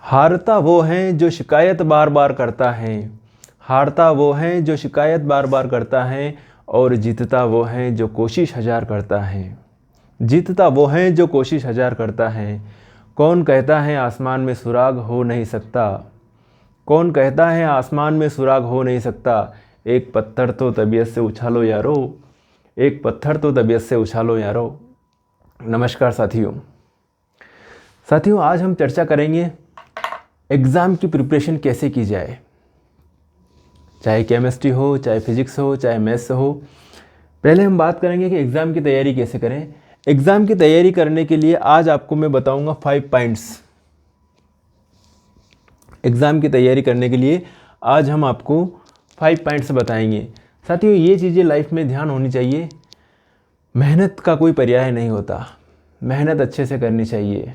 हारता वो है जो शिकायत बार बार करता है, हारता वो है जो शिकायत बार बार करता है, और जीतता वो है जो कोशिश हजार करता है। जीतता वो है जो कोशिश हजार करता है। कौन कहता है आसमान में सुराग हो नहीं सकता, कौन कहता है आसमान में सुराग हो नहीं सकता। एक पत्थर तो तबीयत से उछालो यारो, एक पत्थर तो तबीयत से उछालो यारो। नमस्कार साथियों, आज हम चर्चा करेंगे एग्ज़ाम की प्रिपरेशन कैसे की जाए। चाहे केमिस्ट्री हो, चाहे फिजिक्स हो, चाहे मैथ्स हो। पहले हम बात करेंगे कि एग्ज़ाम की तैयारी कैसे करें। एग्ज़ाम की तैयारी करने के लिए आज आपको मैं बताऊंगा 5 पॉइंट्स। एग्ज़ाम की तैयारी करने के लिए आज हम आपको 5 पॉइंट्स बताएंगे। साथियों, ये चीज़ें लाइफ में ध्यान होनी चाहिए। मेहनत का कोई पर्याय नहीं होता, मेहनत अच्छे से करनी चाहिए।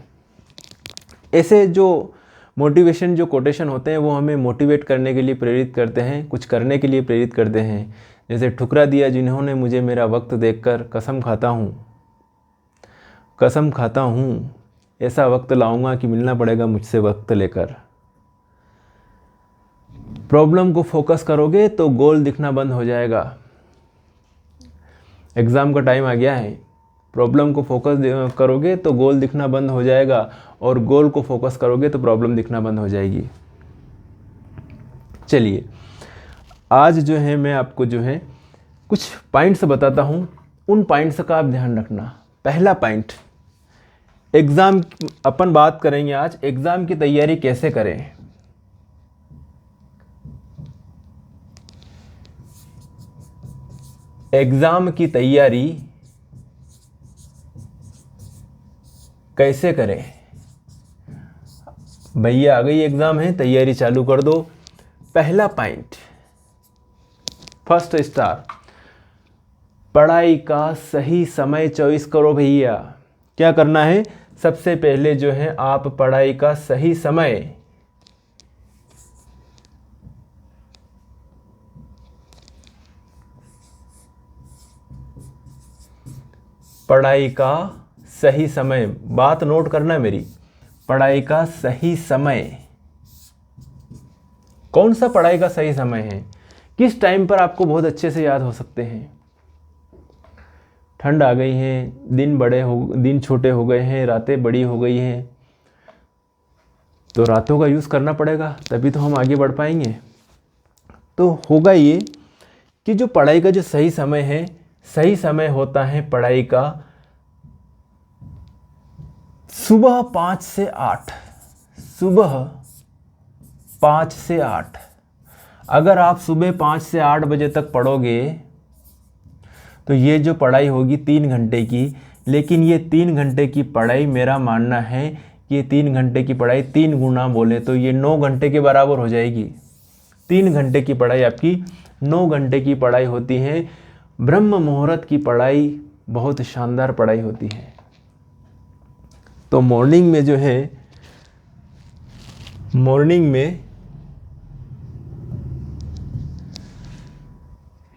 ऐसे जो मोटिवेशन जो कोटेशन होते हैं वो हमें मोटिवेट करने के लिए प्रेरित करते हैं, कुछ करने के लिए प्रेरित करते हैं। जैसे ठुकरा दिया जिन्होंने मुझे मेरा वक्त देखकर, कसम खाता हूँ ऐसा वक्त लाऊंगा कि मिलना पड़ेगा मुझसे वक्त लेकर। प्रॉब्लम को फोकस करोगे तो गोल दिखना बंद हो जाएगा। एग्ज़ाम का टाइम आ गया है, प्रॉब्लम को फोकस करोगे तो गोल दिखना बंद हो जाएगा, और गोल को फोकस करोगे तो प्रॉब्लम दिखना बंद हो जाएगी। चलिए, आज जो है मैं आपको जो है कुछ पॉइंट्स बताता हूँ, उन पॉइंट्स का आप ध्यान रखना। पहला पॉइंट, एग्ज़ाम अपन बात करेंगे आज एग्ज़ाम की तैयारी कैसे करें। एग्ज़ाम की तैयारी कैसे करें। भैया आ गई एग्ज़ाम है, तैयारी चालू कर दो। पहला पॉइंट, फर्स्ट स्टार, पढ़ाई का सही समय चॉइस करो भैया। क्या करना है? सबसे पहले जो है आप पढ़ाई का सही समय, पढ़ाई का सही समय, बात नोट करना मेरी। पढ़ाई का सही समय, कौन सा पढ़ाई का सही समय है? किस टाइम पर आपको बहुत अच्छे से याद हो सकते हैं? ठंड आ गई है, दिन छोटे हो गए हैं, रातें बड़ी हो गई हैं, तो रातों का यूज़ करना पड़ेगा, तभी तो हम आगे बढ़ पाएंगे। तो होगा ये कि जो पढ़ाई का जो सही समय है, सही समय होता है पढ़ाई का सुबह 5 से 8, सुबह 5 से 8। अगर आप सुबह 5 से 8 बजे तक पढ़ोगे तो ये जो पढ़ाई होगी 3 घंटे की, लेकिन ये 3 घंटे की पढ़ाई, मेरा मानना है कि ये 3 घंटे की पढ़ाई 3 गुना बोले तो ये 9 घंटे के बराबर हो जाएगी। 3 घंटे की पढ़ाई आपकी 9 घंटे की पढ़ाई होती है। ब्रह्म मुहूर्त की पढ़ाई बहुत शानदार पढ़ाई होती है। तो मॉर्निंग में जो है, मॉर्निंग में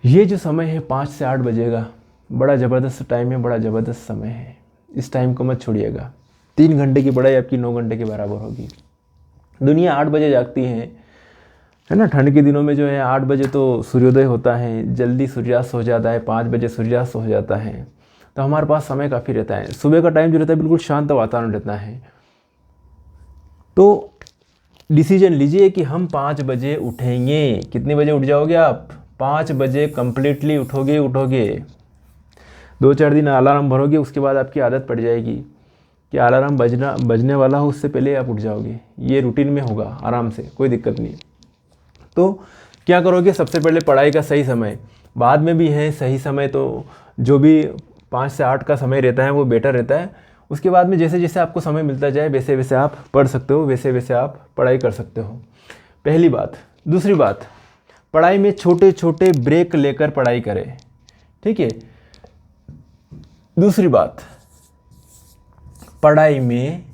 ये जो समय है 5 से 8 बजे का, बड़ा ज़बरदस्त टाइम है, बड़ा ज़बरदस्त समय है। इस टाइम को मत छोड़िएगा। 3 घंटे की पढ़ाई आपकी 9 घंटे के बराबर होगी। दुनिया 8 बजे जागती है ना। ठंड के दिनों में जो है 8 बजे तो सूर्योदय होता है, जल्दी सूर्यास्त हो जाता है, 5 बजे सूर्यास्त हो जाता है। तो हमारे पास समय काफ़ी रहता है। सुबह का टाइम जो रहता है बिल्कुल शांत वातावरण रहता है। तो डिसीजन लीजिए कि हम 5 बजे उठेंगे। कितने बजे उठ जाओगे आप? 5 बजे कंप्लीटली उठोगे। 2-4 दिन अलार्म भरोगे, उसके बाद आपकी आदत पड़ जाएगी कि अलार्म बजने वाला हो उससे पहले आप उठ जाओगे। ये रूटीन में होगा आराम से, कोई दिक्कत नहीं। तो क्या करोगे? सबसे पहले पढ़ाई का सही समय, बाद में भी है सही समय, तो जो भी 5 से 8 का समय रहता है वो बेटर रहता है। उसके बाद में जैसे जैसे आपको समय मिलता जाए वैसे वैसे आप पढ़ सकते हो, वैसे वैसे आप पढ़ाई कर सकते हो। पहली बात। दूसरी बात, पढ़ाई में छोटे छोटे ब्रेक लेकर पढ़ाई करें, ठीक है। दूसरी बात, पढ़ाई में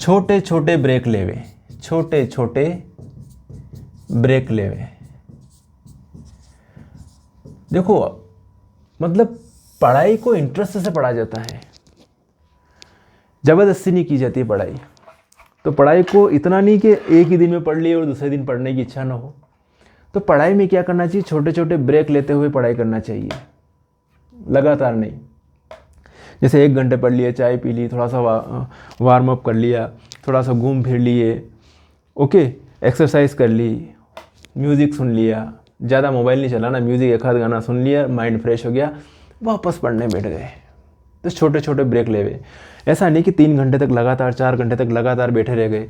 छोटे छोटे ब्रेक लेवे, छोटे छोटे ब्रेक लेवे। देखो, मतलब पढ़ाई को इंटरेस्ट से पढ़ा जाता है। ज़बरदस्ती नहीं की जाती पढ़ाई। तो पढ़ाई को इतना नहीं कि एक ही दिन में पढ़ ली और दूसरे दिन पढ़ने की इच्छा ना हो। तो पढ़ाई में क्या करना चाहिए, छोटे छोटे ब्रेक लेते हुए पढ़ाई करना चाहिए, लगातार नहीं। जैसे 1 घंटे पढ़ लिए, चाय पी ली, थोड़ा सा वार्म अप कर लिया, थोड़ा सा घूम फिर लिए, ओके, एक्सरसाइज कर ली, म्यूज़िक सुन लिया, ज़्यादा मोबाइल नहीं चलाना, म्यूज़िक एक आध गाना सुन लिया, माइंड फ्रेश हो गया, वापस पढ़ने बैठ गए। तो छोटे छोटे ब्रेक ले गए। ऐसा नहीं कि 3 घंटे तक लगातार, 4 घंटे तक लगातार बैठे रह गए।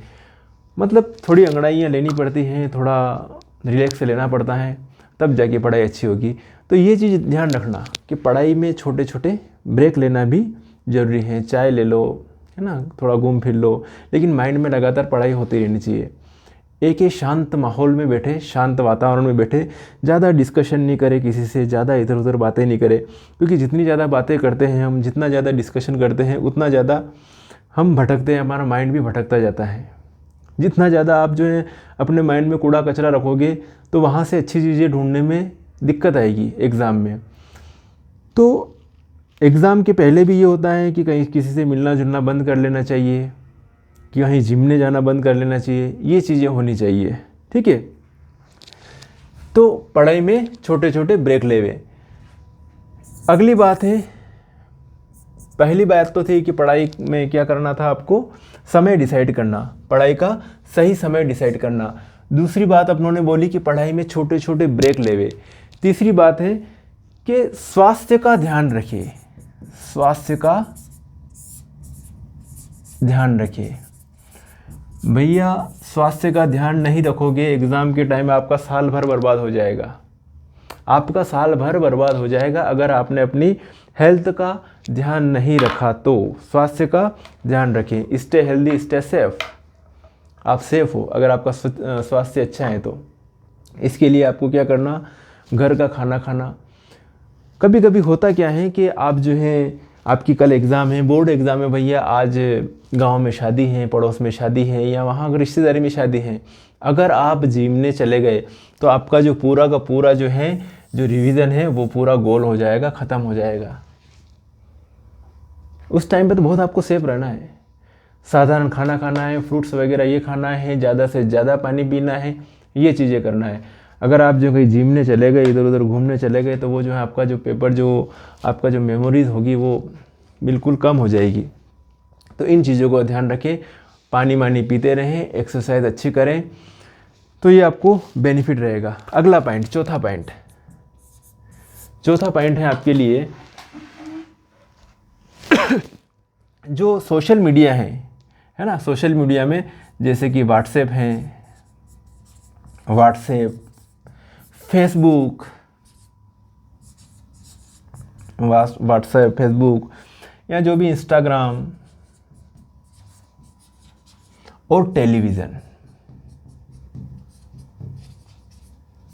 मतलब थोड़ी अंगड़ाइयाँ लेनी पड़ती हैं, थोड़ा रिलैक्स लेना पड़ता है, तब जाके पढ़ाई अच्छी होगी। तो ये चीज़ ध्यान रखना कि पढ़ाई में छोटे छोटे ब्रेक लेना भी ज़रूरी है। चाय ले लो, है ना, थोड़ा घूम फिर लो, लेकिन माइंड में लगातार पढ़ाई होती रहनी चाहिए। एक ही शांत माहौल में बैठे, शांत वातावरण में बैठे, ज़्यादा डिस्कशन नहीं करे किसी से, ज़्यादा इधर उधर बातें नहीं करे, क्योंकि जितनी ज़्यादा बातें करते हैं हम, जितना ज़्यादा डिस्कशन करते हैं, उतना ज़्यादा हम भटकते हैं, हमारा माइंड भी भटकता जाता है। जितना ज़्यादा आप जो है अपने माइंड में कूड़ा कचरा रखोगे, तो वहाँ से अच्छी चीज़ें ढूंढने में दिक्कत आएगी एग्ज़ाम में। तो एग्ज़ाम के पहले भी ये होता है कि कहीं किसी से मिलना जुलना बंद कर लेना चाहिए, कि कहीं जिमने जाना बंद कर लेना चाहिए, ये चीज़ें होनी चाहिए, ठीक है। तो पढ़ाई में छोटे छोटे ब्रेक ले हुए। अगली बात है, पहली बात तो थी कि पढ़ाई में क्या करना था आपको, समय डिसाइड करना, पढ़ाई का सही समय डिसाइड करना। दूसरी बात अपनों ने बोली कि पढ़ाई में छोटे छोटे ब्रेक ले हुए। तीसरी बात है कि स्वास्थ्य का ध्यान रखिए, स्वास्थ्य का ध्यान रखिए। भैया स्वास्थ्य का ध्यान नहीं रखोगे, एग्ज़ाम के टाइम आपका साल भर बर्बाद हो जाएगा, आपका साल भर बर्बाद हो जाएगा अगर आपने अपनी हेल्थ का ध्यान नहीं रखा। तो स्वास्थ्य का ध्यान रखें, स्टे हेल्दी स्टे सेफ। आप सेफ हो अगर आपका स्वास्थ्य अच्छा है। तो इसके लिए आपको क्या करना, घर का खाना खाना। कभी कभी होता क्या है कि आप जो है, आपकी कल एग्ज़ाम है, बोर्ड एग्ज़ाम है भैया, आज गांव में शादी है, पड़ोस में शादी है, या वहाँ अगर रिश्तेदारी में शादी है, अगर आप जिमने चले गए तो आपका जो पूरा का पूरा जो है, जो रिवीजन है, वो पूरा गोल हो जाएगा, ख़त्म हो जाएगा। उस टाइम पे तो बहुत आपको सेफ रहना है, साधारण खाना खाना है, फ्रूट्स वगैरह ये खाना है, ज़्यादा से ज़्यादा पानी पीना है, ये चीज़ें करना है। अगर आप जो कहीं जिमने चले गए, इधर उधर घूमने चले गए, तो वो जो है आपका जो पेपर, जो आपका जो मेमोरीज होगी, वो बिल्कुल कम हो जाएगी। तो इन चीज़ों का ध्यान रखें, पानी वानी पीते रहें, एक्सरसाइज अच्छी करें, तो ये आपको बेनिफिट रहेगा। अगला पॉइंट, चौथा पॉइंट है आपके लिए जो सोशल मीडिया है ना, सोशल मीडिया में जैसे कि व्हाट्सएप, फेसबुक, या जो भी इंस्टाग्राम और टेलीविज़न,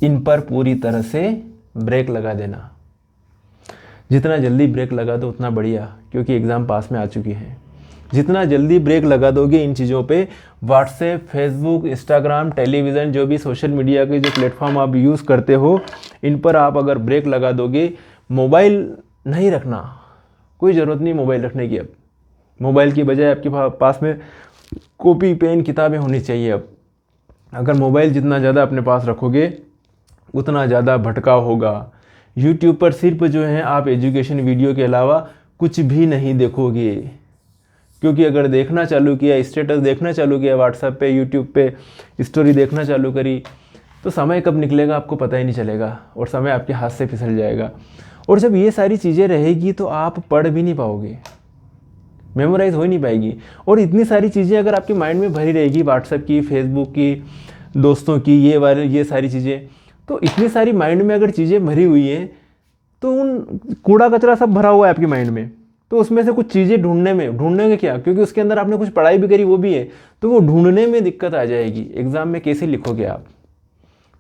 इन पर पूरी तरह से ब्रेक लगा देना। जितना जल्दी ब्रेक लगा दो उतना बढ़िया, क्योंकि एग्ज़ाम पास में आ चुकी है। जितना जल्दी ब्रेक लगा दोगे इन चीज़ों पे, व्हाट्सएप, फेसबुक, इंस्टाग्राम, टेलीविज़न, जो भी सोशल मीडिया के जो प्लेटफॉर्म आप यूज़ करते हो, इन पर आप अगर ब्रेक लगा दोगे, मोबाइल नहीं रखना, कोई ज़रूरत नहीं मोबाइल रखने की। अब मोबाइल की बजाय आपके पास में कॉपी, पेन, किताबें होनी चाहिए। अब अगर मोबाइल जितना ज़्यादा अपने पास रखोगे उतना ज़्यादा भटकाव होगा। यूट्यूब पर सिर्फ जो है आप एजुकेशन वीडियो के अलावा कुछ भी नहीं देखोगे, क्योंकि अगर देखना चालू किया, स्टेटस देखना चालू किया व्हाट्सएप पे, यूट्यूब पे स्टोरी देखना चालू करी, तो समय कब निकलेगा आपको पता ही नहीं चलेगा और समय आपके हाथ से फिसल जाएगा। और जब ये सारी चीज़ें रहेगी तो आप पढ़ भी नहीं पाओगे, मेमोराइज हो ही नहीं पाएगी। और इतनी सारी चीज़ें अगर आपके माइंड में भरी रहेगी, व्हाट्सएप की, फेसबुक की, दोस्तों की, ये सारी चीज़ें, तो इतनी सारी माइंड में अगर चीज़ें भरी हुई हैं, तो उन कूड़ा कचरा सब भरा हुआ है आपके माइंड में, तो उसमें से कुछ चीज़ें ढूंढने क्या, क्योंकि उसके अंदर आपने कुछ पढ़ाई भी करी वो भी है, तो वो ढूंढने में दिक्कत आ जाएगी। एग्ज़ाम में कैसे लिखोगे आप?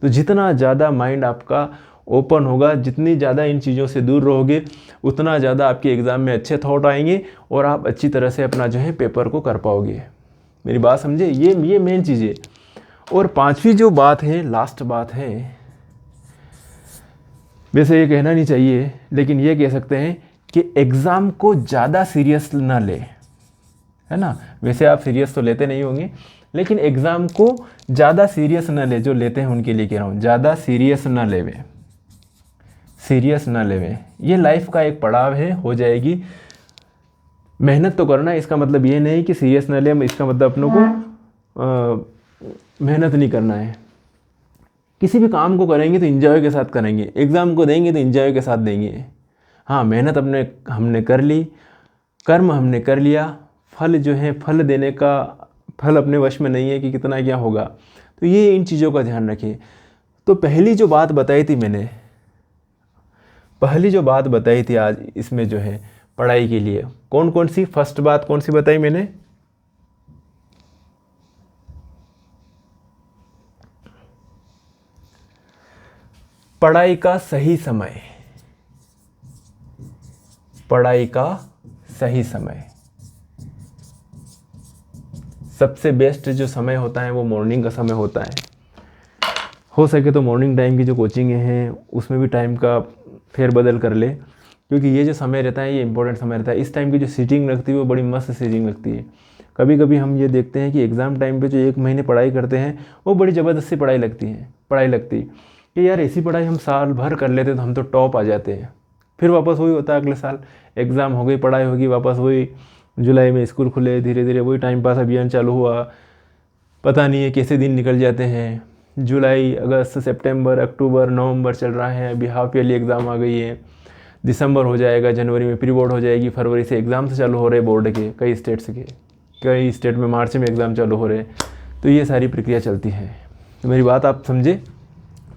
तो जितना ज़्यादा माइंड आपका ओपन होगा, जितनी ज़्यादा इन चीज़ों से दूर रहोगे, उतना ज़्यादा आपके एग्ज़ाम में अच्छे थॉट आएंगे और आप अच्छी तरह से अपना जो है पेपर को कर पाओगे। मेरी बात समझे? ये मेन चीज़ें। और पांचवी जो बात है, लास्ट बात है, वैसे ये कहना नहीं चाहिए, लेकिन ये कह सकते हैं कि एग्ज़ाम को ज़्यादा सीरियस ना ले। है ना। वैसे आप सीरियस तो लेते नहीं होंगे, लेकिन एग्ज़ाम को ज़्यादा सीरियस ना ले, जो लेते हैं उनके लिए कह रहा हूँ, ज़्यादा सीरियस ना लेवे, सीरियस ना लेवे। ये लाइफ का एक पड़ाव है, हो जाएगी। मेहनत तो करना है, इसका मतलब ये नहीं कि सीरियस ना ले, इसका मतलब अपनों को मेहनत नहीं करना है। किसी भी काम को करेंगे तो एंजॉय के साथ करेंगे, एग्ज़ाम को देंगे तो एंजॉय के साथ देंगे। हाँ, मेहनत हमने कर ली, कर्म हमने कर लिया, फल जो है, फल देने का फल अपने वश में नहीं है कि कितना क्या होगा। तो ये इन चीज़ों का ध्यान रखिए। तो पहली जो बात बताई थी मैंने, पहली जो बात बताई थी आज इसमें जो है पढ़ाई के लिए, कौन कौन सी, फर्स्ट बात कौन सी बताई मैंने, पढ़ाई का सही समय, पढ़ाई का सही समय। सबसे बेस्ट जो समय होता है वो मॉर्निंग का समय होता है। हो सके तो मॉर्निंग टाइम की जो कोचिंग हैं उसमें भी टाइम का फेरबदल कर ले, क्योंकि ये जो समय रहता है ये इंपॉर्टेंट समय रहता है। इस टाइम की जो सीटिंग लगती है वो बड़ी मस्त सीटिंग लगती है। कभी कभी हम ये देखते हैं कि एग्ज़ाम टाइम पे जो 1 महीने पढ़ाई करते हैं वो बड़ी ज़बरदस्ती पढ़ाई लगती कि यार ऐसी पढ़ाई हम साल भर कर लेते तो हम तो टॉप आ जाते हैं। फिर वापस वही होता है, अगले साल एग्ज़ाम हो गई, पढ़ाई होगी, वापस वही जुलाई में स्कूल खुले, धीरे धीरे वही टाइम पास अभियान चालू हुआ। पता नहीं है कैसे दिन निकल जाते हैं, जुलाई, अगस्त, सितंबर, अक्टूबर, नवंबर चल रहा है, अभी हाफ ईयरली एग्ज़ाम आ गई है, दिसंबर हो जाएगा, जनवरी में प्री बोर्ड हो जाएगी, फरवरी से एग्ज़ाम से चालू हो रहे बोर्ड के, कई स्टेट में मार्च में एग्ज़ाम चालू हो रहे। तो ये सारी प्रक्रिया चलती है। तो मेरी बात आप समझे,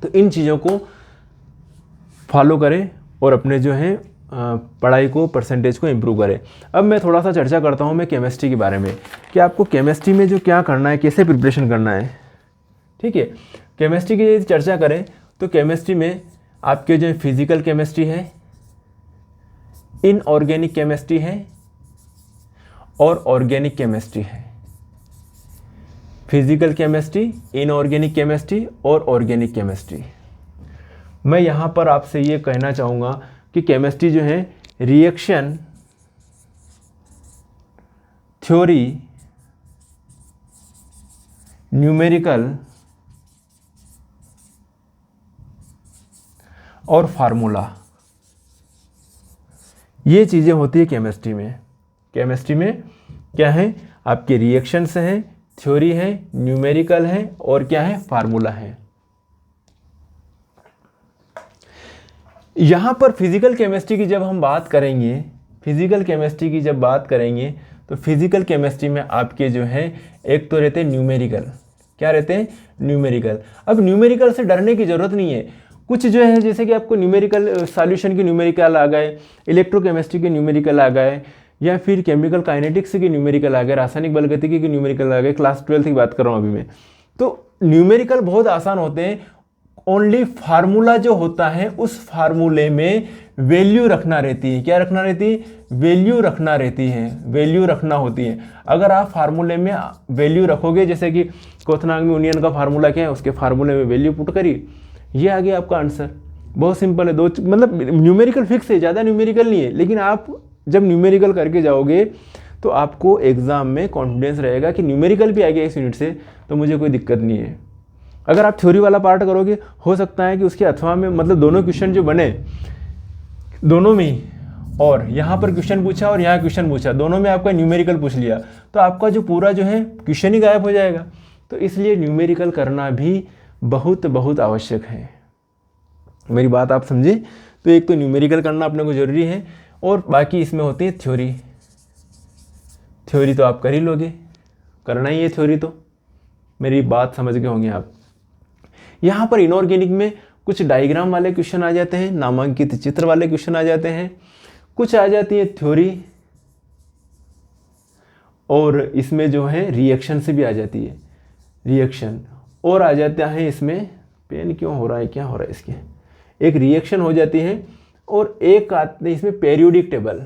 तो इन चीज़ों को फॉलो करें और अपने जो है पढ़ाई को, परसेंटेज को इम्प्रूव करें। अब मैं थोड़ा सा चर्चा करता हूँ मैं केमिस्ट्री के बारे में, कि आपको केमिस्ट्री में जो क्या करना है, कैसे प्रिपरेशन करना है। ठीक है, केमिस्ट्री की यदि चर्चा करें तो केमिस्ट्री में आपके जो फिजिकल केमिस्ट्री है, इनऑर्गेनिक केमिस्ट्री है और ऑर्गेनिक केमिस्ट्री है। फिजिकल केमिस्ट्री, इनऑर्गेनिक केमिस्ट्री और ऑर्गेनिक केमिस्ट्री। मैं यहाँ पर आपसे ये कहना चाहूँगा कि केमिस्ट्री जो है रिएक्शन, थ्योरी, न्यूमेरिकल और फार्मूला, ये चीज़ें होती है केमिस्ट्री में। केमिस्ट्री में क्या है, आपके रिएक्शंस हैं, थ्योरी है, न्यूमेरिकल है और क्या है, फार्मूला है। यहाँ पर फिजिकल केमिस्ट्री की जब हम बात करेंगे, फिजिकल केमिस्ट्री की जब बात करेंगे तो फिजिकल केमिस्ट्री में आपके जो है एक तो रहते हैं न्यूमेरिकल। क्या रहते हैं, न्यूमेरिकल। अब न्यूमेरिकल से डरने की ज़रूरत नहीं है। कुछ जो है जैसे कि आपको न्यूमेरिकल सॉल्यूशन की न्यूमेरिकल आ गए, इलेक्ट्रोकेमिस्ट्री के न्यूमेरिकल आ गए, या फिर केमिकल काइनेटिक्स के न्यूमेरिकल आ गए, रासायनिक बलगतिकी के न्यूमेरिकल आ गए। क्लास 12 की बात कर रहा हूँ अभी मैं। तो न्यूमेरिकल बहुत आसान होते हैं। ओनली फार्मूला जो होता है उस फार्मूले में वैल्यू रखना रहती है। क्या रखना रहती है, वैल्यू रखना रहती है, वैल्यू रखना होती है। अगर आप फार्मूले में वैल्यू रखोगे, जैसे कि क्वथनांग यूनियन का फार्मूला क्या है, उसके फार्मूले में वैल्यू पुट करी, ये आ गया आपका आंसर। बहुत सिंपल है, दो मतलब न्यूमेरिकल फिक्स है, ज़्यादा न्यूमेरिकल नहीं है। लेकिन आप जब न्यूमेरिकल करके जाओगे तो आपको एग्ज़ाम में कॉन्फिडेंस रहेगा कि न्यूमेरिकल भी आ गया इस यूनिट से तो मुझे कोई दिक्कत नहीं है। अगर आप थ्योरी वाला पार्ट करोगे, हो सकता है कि उसके अथवा में मतलब दोनों क्वेश्चन जो बने, दोनों में ही, और यहाँ पर क्वेश्चन पूछा और यहाँ क्वेश्चन पूछा, दोनों में आपका न्यूमेरिकल पूछ लिया तो आपका जो पूरा जो है क्वेश्चन ही गायब हो जाएगा। तो इसलिए न्यूमेरिकल करना भी बहुत बहुत आवश्यक है। मेरी बात आप समझे। तो एक तो न्यूमेरिकल करना अपने को ज़रूरी है, और बाकी इसमें होती है थ्योरी। थ्योरी तो आप कर ही लोगे, करना ही है थ्योरी तो। मेरी बात समझ गए होंगे आप। यहाँ पर इनऑर्गेनिक में कुछ डायग्राम वाले क्वेश्चन आ जाते हैं, नामांकित चित्र वाले क्वेश्चन आ जाते हैं, कुछ आ जाती है थ्योरी, और इसमें जो है रिएक्शन से भी आ जाती है, रिएक्शन, और आ जाता है इसमें, पेन क्यों हो रहा है, क्या हो रहा है इसके, एक रिएक्शन हो जाती है, और एक आते हैं इसमें पेरियोडिक टेबल।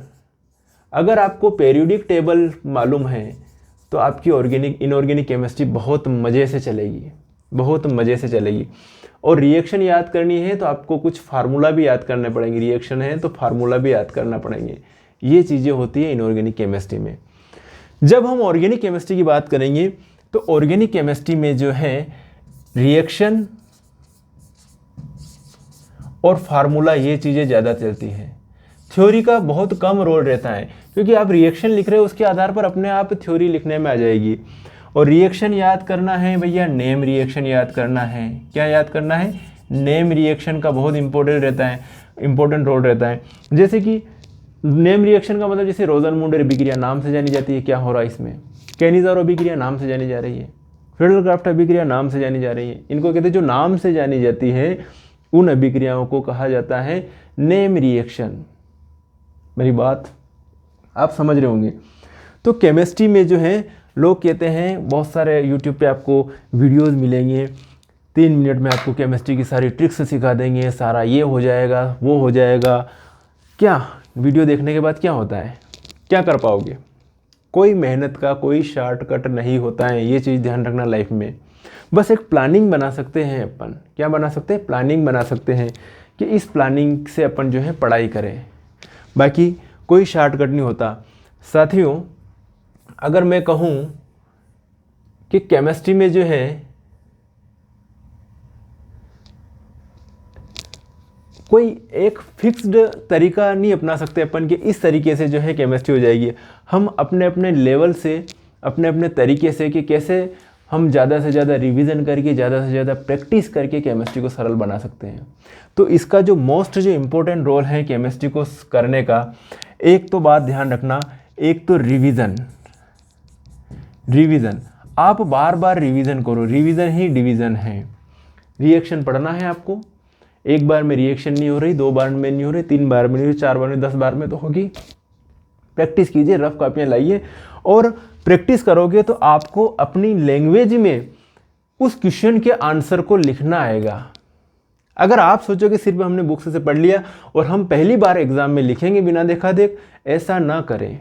अगर आपको पेरियोडिक टेबल मालूम है तो आपकी ऑर्गेनिक इनऑर्गेनिक केमिस्ट्री बहुत मज़े से चलेगी, बहुत मज़े से चलेगी। और रिएक्शन याद करनी है तो आपको कुछ फार्मूला भी याद करने पड़ेंगे, रिएक्शन है तो फार्मूला भी याद करना पड़ेंगे। ये चीज़ें होती है इनऑर्गेनिक केमिस्ट्री में। जब हम ऑर्गेनिक केमिस्ट्री की बात करेंगे तो ऑर्गेनिक केमिस्ट्री में जो है रिएक्शन और फार्मूला ये चीज़ें ज़्यादा चलती हैं। थ्योरी का बहुत कम रोल रहता है, क्योंकि आप रिएक्शन लिख रहे हो उसके आधार पर अपने आप थ्योरी लिखने में आ जाएगी। और रिएक्शन याद करना है भैया, नेम रिएक्शन याद करना है। क्या याद करना है? नेम रिएक्शन का बहुत इंपॉर्टेंट रोल रहता है। जैसे कि नेम रिएक्शन का मतलब जैसे रोजनमुंडर अभिक्रिया नाम से जानी जाती है, क्या हो रहा है इसमें? कैनिज़ारो अभिक्रिया नाम से जानी जा रही है, फ्रेडल-क्राफ्ट अभिक्रिया नाम से जानी जा रही है। इनको कहते हैं जो नाम से जानी जाती है उन अभिक्रियाओं को कहा जाता है नेम रिएक्शन। मेरी बात आप समझ रहे होंगे। तो केमिस्ट्री में जो है लोग कहते हैं, बहुत सारे यूट्यूब पे आपको वीडियोस मिलेंगे, 3 मिनट में आपको केमिस्ट्री की सारी ट्रिक्स सिखा देंगे, सारा ये हो जाएगा वो हो जाएगा। क्या वीडियो देखने के बाद क्या होता है? क्या कर पाओगे? कोई मेहनत का कोई शॉर्टकट नहीं होता है, ये चीज़ ध्यान रखना लाइफ में। बस एक प्लानिंग बना सकते हैं अपन। क्या बना सकते हैं? प्लानिंग बना सकते हैं कि इस प्लानिंग से अपन जो है पढ़ाई करें, बाकी कोई शॉर्टकट नहीं होता। साथियों, अगर मैं कहूँ कि केमिस्ट्री में जो है कोई एक फिक्स्ड तरीका नहीं अपना सकते अपन कि इस तरीके से जो है केमिस्ट्री हो जाएगी। हम अपने अपने लेवल से, अपने अपने तरीके से कि कैसे हम ज़्यादा से ज़्यादा रिवीजन करके, ज़्यादा से ज़्यादा प्रैक्टिस करके केमिस्ट्री को सरल बना सकते हैं। तो इसका जो इम्पोर्टेंट रोल है केमिस्ट्री को करने का, एक तो बात ध्यान रखना, एक तो रिवीजन। आप बार बार रिवीजन करो, रिवीजन ही डिवीज़न है। रिएक्शन पढ़ना है आपको, एक बार में रिएक्शन नहीं हो रही, 2 बार में नहीं हो रही, 3 बार में नहीं हो रही, 4 बार में, 10 बार में तो होगी। प्रैक्टिस कीजिए, रफ कॉपियाँ लाइए और प्रैक्टिस करोगे तो आपको अपनी लैंग्वेज में उस क्वेश्चन के आंसर को लिखना आएगा। अगर आप सोचोगे सिर्फ हमने बुक्स से पढ़ लिया और हम पहली बार एग्ज़ाम में लिखेंगे बिना देखा देख, ऐसा ना करें।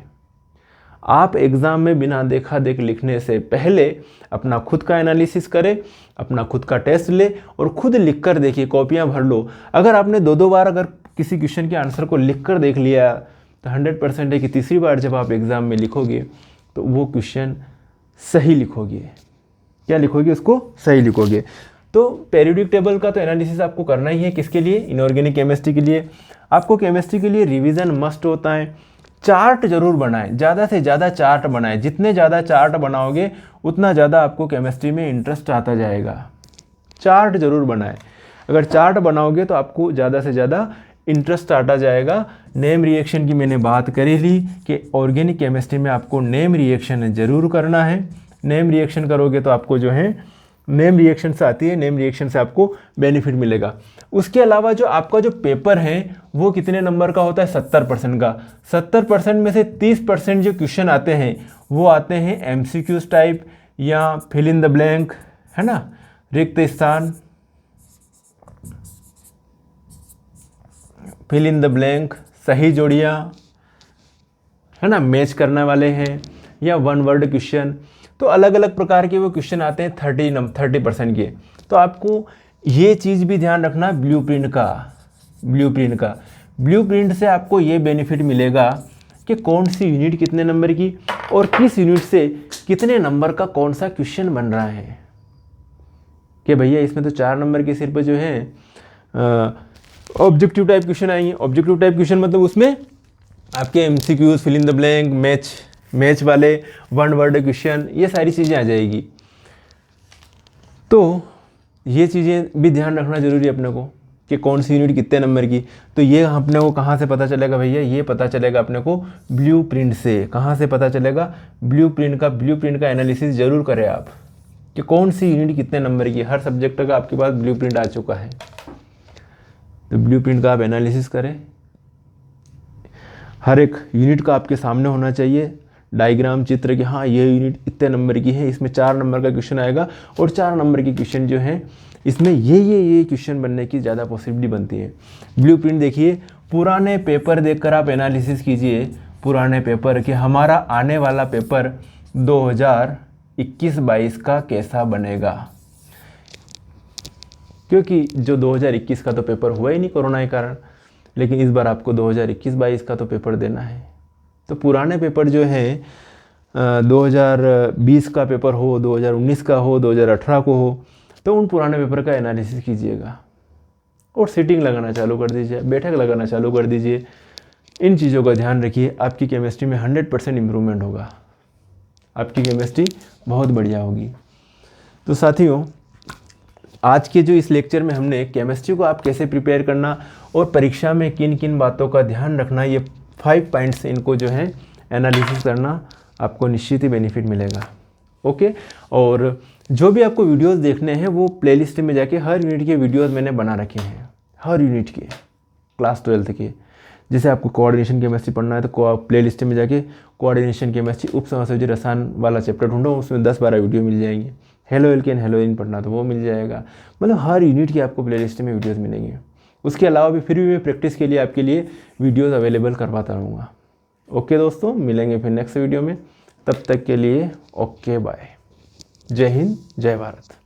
आप एग्ज़ाम में बिना देखा देख लिखने से पहले अपना खुद का एनालिसिस करें, अपना खुद का टेस्ट ले और खुद लिख कर देखिए, कॉपियाँ भर लो। अगर आपने 2 बार अगर किसी क्वेश्चन के आंसर को लिख कर देख लिया तो 100% है कि तीसरी बार जब आप एग्ज़ाम में लिखोगे तो वो क्वेश्चन सही लिखोगे। क्या लिखोगे? उसको सही लिखोगे। तो पीरियोडिक टेबल का तो एनालिसिस आपको करना ही है। किसके लिए? इनऑर्गेनिक केमिस्ट्री के लिए। आपको केमिस्ट्री के लिए रिवीजन मस्ट होता है। चार्ट जरूर बनाएं, ज़्यादा से ज़्यादा चार्ट बनाएं। जितने ज़्यादा चार्ट बनाओगे उतना ज़्यादा आपको केमिस्ट्री में इंटरेस्ट आता जाएगा। चार्ट जरूर बनाएं। अगर चार्ट बनाओगे तो आपको ज़्यादा से ज़्यादा इंटरेस्ट आता जाएगा। नेम रिएक्शन की मैंने बात करी ली कि ऑर्गेनिक केमिस्ट्री में आपको नेम रिएक्शन ज़रूर करना है। नेम रिएक्शन करोगे तो आपको जो है नेम रिएक्शन से आती है, नेम रिएक्शन से आपको बेनिफिट मिलेगा। उसके अलावा जो आपका जो पेपर है वो कितने नंबर का होता है? 70% का। 70% में से 30% जो क्वेश्चन आते हैं वो आते हैं MCQs टाइप या फिल इन द ब्लैंक, है ना, रिक्त स्थान, फिल इन द ब्लैंक, सही जोड़ियाँ, है ना, मैच करने वाले हैं, या 1 वर्ड क्वेश्चन। तो अलग अलग प्रकार के वो क्वेश्चन आते हैं 30% के। तो आपको ये चीज़ भी ध्यान रखना ब्लूप्रिंट से आपको ये बेनिफिट मिलेगा कि कौन सी यूनिट कितने नंबर की और किस यूनिट से कितने नंबर का कौन सा क्वेश्चन बन रहा है। कि भैया इसमें तो 4 नंबर के सिर पर जो है ऑब्जेक्टिव टाइप क्वेश्चन आएंगे। ऑब्जेक्टिव टाइप क्वेश्चन मतलब उसमें आपके MCQs, fill in the blank, match वाले 1 वर्ड क्वेश्चन, ये सारी चीज़ें आ जाएगी। तो ये चीज़ें भी ध्यान रखना जरूरी है अपने को कि कौन सी यूनिट कितने नंबर की। तो ये अपने को कहाँ से पता चलेगा भैया? ये पता चलेगा अपने को ब्लूप्रिंट से। कहाँ से पता चलेगा? ब्लूप्रिंट का एनालिसिस जरूर करें आप कि कौन सी यूनिट कितने नंबर की। हर सब्जेक्ट का आपके पास ब्लूप्रिंट आ चुका है, तो ब्लूप्रिंट का आप एनालिसिस करें। हर एक यूनिट का आपके सामने होना चाहिए डायग्राम, चित्र कि हाँ ये यूनिट इतने नंबर की है, इसमें 4 नंबर का क्वेश्चन आएगा और 4 नंबर के क्वेश्चन जो हैं इसमें ये क्वेश्चन बनने की ज़्यादा पॉसिबिलिटी बनती है। ब्लूप्रिंट देखिए, पुराने पेपर देखकर आप एनालिसिस कीजिए, पुराने पेपर कि हमारा आने वाला पेपर 2021-22 का कैसा बनेगा। क्योंकि जो 2021 का तो पेपर हुआ ही नहीं कोरोना के कारण, लेकिन इस बार आपको 2021-22 का तो पेपर देना है। तो पुराने पेपर जो है 2020 का पेपर हो, 2019 का हो, 2018 को हो, तो उन पुराने पेपर का एनालिसिस कीजिएगा और सीटिंग लगाना चालू कर दीजिए, बैठक लगाना चालू कर दीजिए। इन चीज़ों का ध्यान रखिए, आपकी केमिस्ट्री में 100% इम्प्रूवमेंट होगा, आपकी केमिस्ट्री बहुत बढ़िया होगी। तो साथियों, आज के जो इस लेक्चर में हमने केमिस्ट्री को आप कैसे प्रिपेयर करना और परीक्षा में किन किन बातों का ध्यान रखना, ये 5 पॉइंट्स, इनको जो है एनालिसिस करना, आपको निश्चित ही बेनिफिट मिलेगा। ओके, और जो भी आपको वीडियोस देखने हैं वो प्लेलिस्ट में जाके हर यूनिट के वीडियोस मैंने बना रखे हैं, हर यूनिट के, क्लास 12th के। जैसे आपको कोऑर्डिनेशन केमिस्ट्री पढ़ना है तो प्लेलिस्ट में जाके कोऑर्डिनेशन केमिस्ट्री उप समस्या रसायन वाला चैप्टर ढूंढो, उसमें 10-12 वीडियो मिल जाएंगे। हेलो एल्केन हेलोइन पढ़ना तो वो मिल जाएगा। मतलब हर यूनिट की आपको प्लेलिस्ट में वीडियोस मिलेंगे। उसके अलावा भी फिर भी मैं प्रैक्टिस के लिए आपके लिए वीडियोस अवेलेबल करवाता रहूँगा। ओके दोस्तों, मिलेंगे फिर नेक्स्ट वीडियो में, तब तक के लिए ओके बाय। जय हिंद, जय भारत।